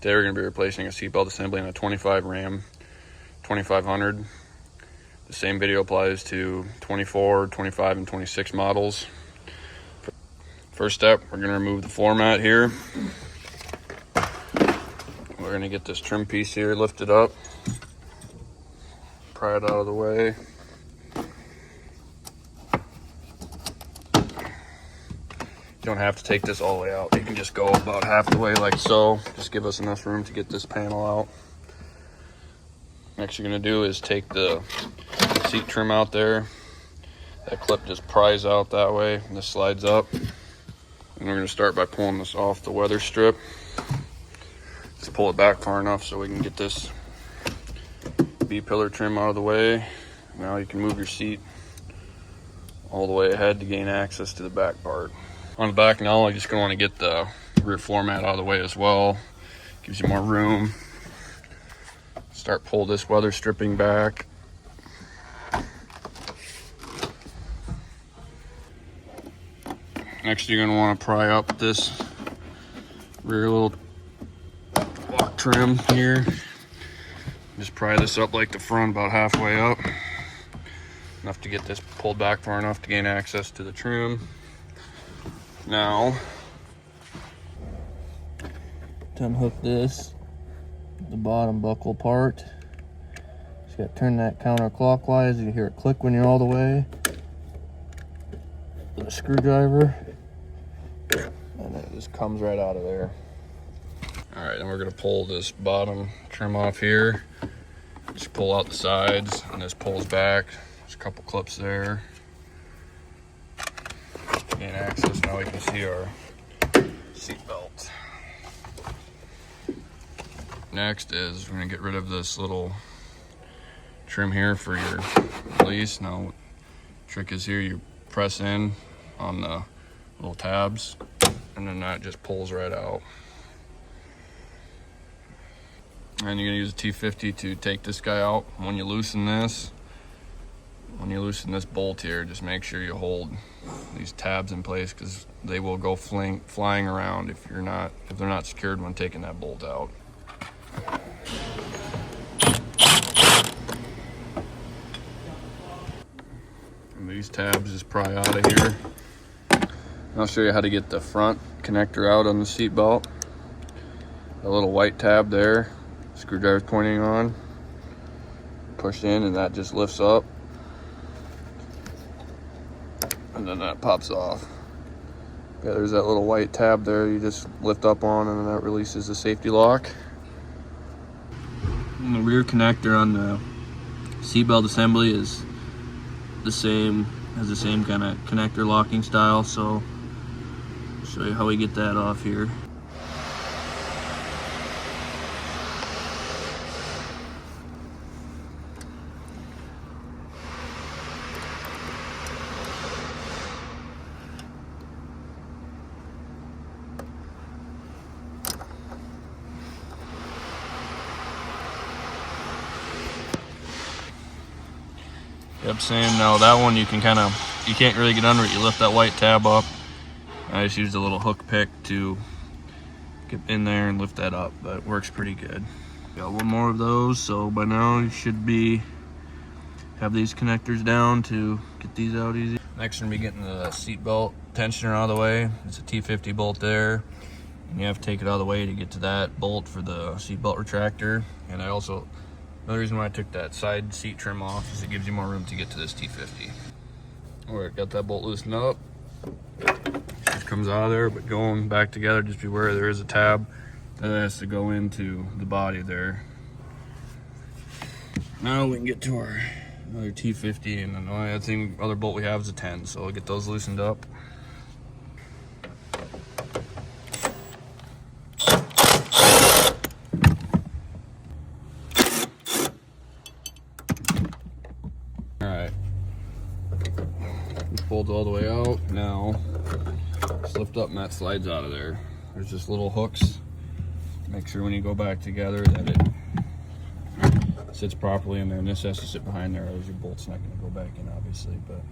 Today we're going to be replacing a seatbelt assembly in a 25 Ram 2500. The same video applies to 24, 25, and 26 models. First step, we're going to remove the floor mat here. We're going to get this trim piece here lifted up, pry it out of the way. You don't have to take this all the way out. You can just go about half the way like so. Just give us enough room to get this panel out. Next you're going to do is take the seat trim out there. That clip just pries out that way and this slides up. And we're going to start by pulling this off the weather strip. Just pull it back far enough so we can get this B-pillar trim out of the way. Now you can move your seat all the way ahead to gain access to the back part. On the back now, you're just going to want to get the rear floor mat out of the way as well. Gives you more room. Pull this weather stripping back. Next, you're going to want to pry up this rear little block trim here. Just pry this up like the front, about halfway up. Enough to get this pulled back far enough to gain access to the trim. Now, to unhook this, the bottom buckle part, just got to turn that counterclockwise. You hear it click when you're all the way. With a screwdriver, and it just comes right out of there. All right, then we're going to pull this bottom trim off here. Just pull out the sides, and this pulls back. There's a couple clips there. Gain access, now we can see our seat belt. Next is we're going to get rid of this little trim here for your release. Now, trick is here, you press in on the little tabs, and then that just pulls right out. And you're going to use a T50 to take this guy out. When you loosen this bolt here, just make sure you hold these tabs in place, because they will go flying around if they're not secured when taking that bolt out. And these tabs just pry out of here. I'll show you how to get the front connector out on the seat belt. A little white tab there, screwdriver's pointing on. Push in and that just lifts up. And then that pops off. Yeah, there's that little white tab there you just lift up on, and then that releases the safety lock. And the rear connector on the seatbelt assembly is the same kind of connector locking style, so I'll show you how we get that off here. Yep, same. Now that one you can't really get under it. You lift that white tab up. I just used a little hook pick to get in there and lift that up, but it works pretty good. Got one more of those, so by now you should have these connectors down to get these out easy. Next we're gonna be getting the seat belt tensioner out of the way. It's a T50 bolt there, and you have to take it out of the way to get to that bolt for the seat belt retractor. And another reason why I took that side seat trim off is it gives you more room to get to this T50. All right, got that bolt loosened up. Just comes out of there, but going back together, just beware there is a tab that has to go into the body there. Now we can get to our another T50, and the only other bolt we have is a 10, so I'll get those loosened up. Folds all the way out. Now just lift up and that slides out of there. There's just little hooks. Make sure when you go back together that it sits properly, and then this has to sit behind there, or your bolt's not going to go back in, obviously. But